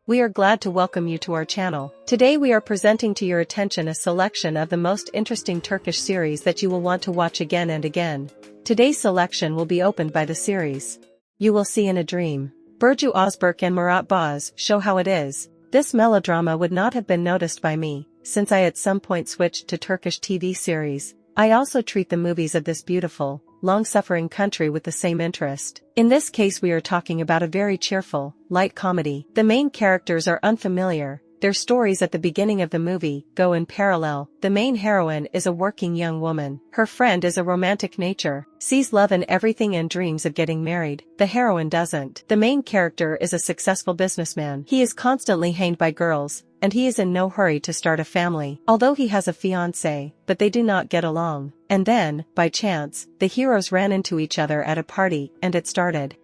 We are glad to welcome you to our channel. Today we are presenting to your attention a selection of the most interesting Turkish series that you will want to watch again and again. Today's selection will be opened by the series You Will See in a Dream. Burcu Özberk and Murat Boz show how it is. This melodrama would not have been noticed by me, since I at some point switched to Turkish TV series. I also treat the movies of this beautiful, long-suffering country with the same interest. In this case we are talking about a very cheerful, light comedy. The main characters are unfamiliar. Their stories at the beginning of the movie go in parallel. The main heroine is a working young woman. Her friend is a romantic nature, sees love in everything and dreams of getting married. The heroine doesn't. The main character is a successful businessman. He is constantly hanged by girls, and he is in no hurry to start a family. Although he has a fiancée, but they do not get along. And then, by chance, the heroes ran into each other at a party, and it started.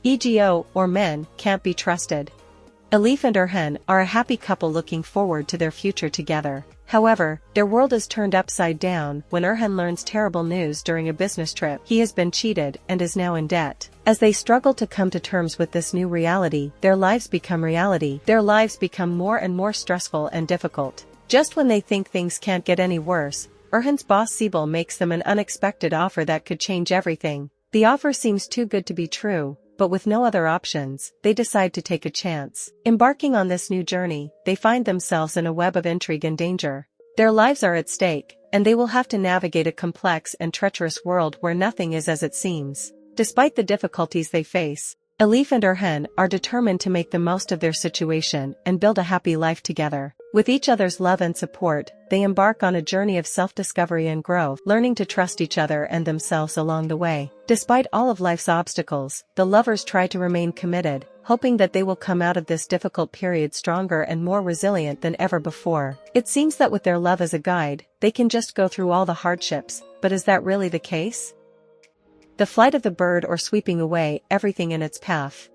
EGO, or Men Can't Be Trusted. Elif and Erhan are a happy couple looking forward to their future together. However, their world is turned upside down when Erhan learns terrible news during a business trip. He has been cheated and is now in debt. As they struggle to come to terms with this new reality, their lives become reality. Their lives become more and more stressful and difficult. Just when they think things can't get any worse, Erhan's boss Sibel makes them an unexpected offer that could change everything. The offer seems too good to be true, but with no other options, they decide to take a chance. Embarking on this new journey, they find themselves in a web of intrigue and danger. Their lives are at stake, and they will have to navigate a complex and treacherous world where nothing is as it seems. Despite the difficulties they face, Elif and Erhan are determined to make the most of their situation and build a happy life together. With each other's love and support, they embark on a journey of self-discovery and growth, learning to trust each other and themselves along the way. Despite all of life's obstacles, the lovers try to remain committed, hoping that they will come out of this difficult period stronger and more resilient than ever before. It seems that with their love as a guide, they can just go through all the hardships, but is that really the case? The Flight of the Bird, or Sweeping Away Everything in Its Path.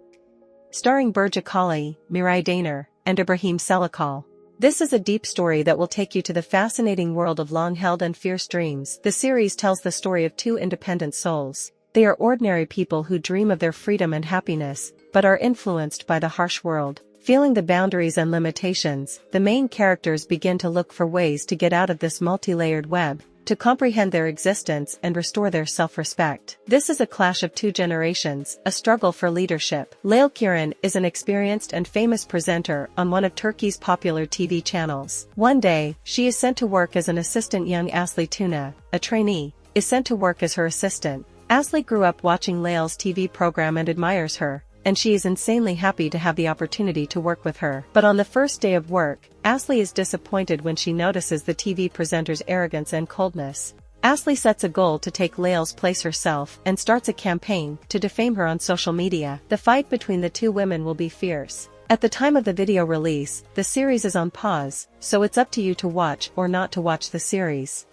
Starring Burcu Özberk, Miray Daner, and Ibrahim Selikal. This is a deep story that will take you to the fascinating world of long-held and fierce dreams. The series tells the story of two independent souls. They are ordinary people who dream of their freedom and happiness, but are influenced by the harsh world. Feeling the boundaries and limitations, the main characters begin to look for ways to get out of this multi-layered web, to comprehend their existence and restore their self-respect. This is a clash of two generations, a struggle for leadership. Lail Kiran is an experienced and famous presenter on one of Turkey's popular TV channels. One day, she is sent to work as an assistant. Young Asli Tuna, a trainee, is sent to work as her assistant. Asli grew up watching Lail's TV program and admires her, and she is insanely happy to have the opportunity to work with her. But on the first day of work, Asli is disappointed when she notices the TV presenter's arrogance and coldness. Asli sets a goal to take Lail's place herself and starts a campaign to defame her on social media. The fight between the two women will be fierce. At the time of the video release, the series is on pause, so it's up to you to watch or not to watch the series.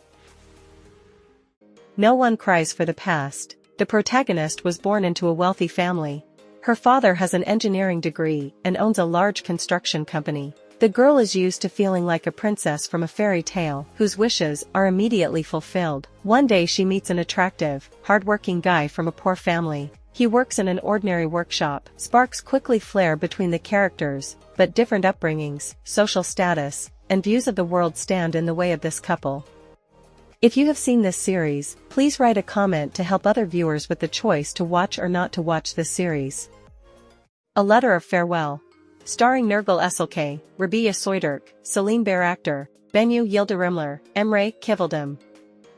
No One Cries for the Past. The protagonist was born into a wealthy family. Her father has an engineering degree and owns a large construction company. The girl is used to feeling like a princess from a fairy tale, whose wishes are immediately fulfilled. One day she meets an attractive, hard-working guy from a poor family. He works in an ordinary workshop. Sparks quickly flare between the characters, but different upbringings, social status, and views of the world stand in the way of this couple. If you have seen this series, please write a comment to help other viewers with the choice to watch or not to watch this series. A Letter of Farewell. Starring Nurgül Esilkay, Rabia Soyderk, Selim Bayraktar, Bennu Yildirimler, Emre Kivildem.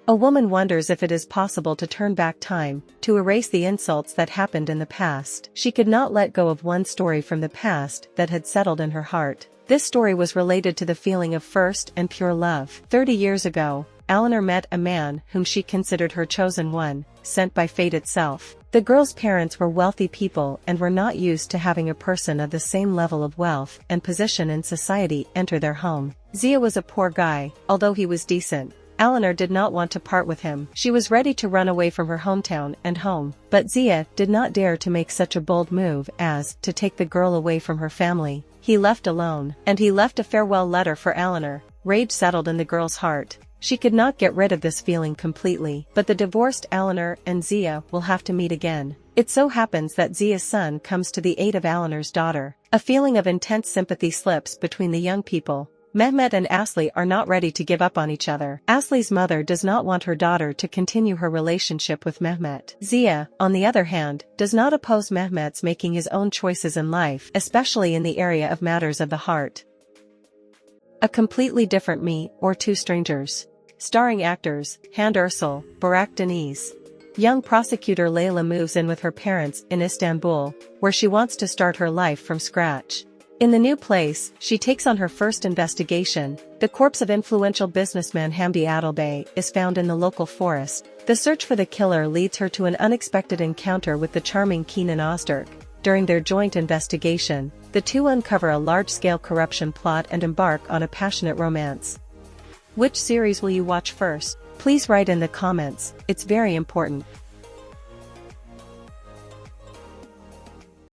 A woman wonders if it is possible to turn back time, to erase the insults that happened in the past. She could not let go of one story from the past that had settled in her heart. This story was related to the feeling of first and pure love. 30 years ago, Alanur met a man whom she considered her chosen one, sent by fate itself. The girl's parents were wealthy people and were not used to having a person of the same level of wealth and position in society enter their home. Zia was a poor guy, although he was decent. Alanur did not want to part with him. She was ready to run away from her hometown and home, but Zia did not dare to make such a bold move as to take the girl away from her family. He left alone, and he left a farewell letter for Alanur. Rage settled in the girl's heart. She could not get rid of this feeling completely, but the divorced Eleanor and Zia will have to meet again. It so happens that Zia's son comes to the aid of Eleanor's daughter. A feeling of intense sympathy slips between the young people. Mehmet and Asli are not ready to give up on each other. Asli's mother does not want her daughter to continue her relationship with Mehmet. Zia, on the other hand, does not oppose Mehmet's making his own choices in life, especially in the area of matters of the heart. A Completely Different Me, or Two Strangers. Starring actors, Hande Erçel, Burak Deniz. Young prosecutor Layla moves in with her parents in Istanbul, where she wants to start her life from scratch. In the new place, she takes on her first investigation. The corpse of influential businessman Hamdi Adilbey is found in the local forest. The search for the killer leads her to an unexpected encounter with the charming Kenan Öztürk. During their joint investigation, the two uncover a large-scale corruption plot and embark on a passionate romance. Which series will you watch first? Please write in the comments, it's very important.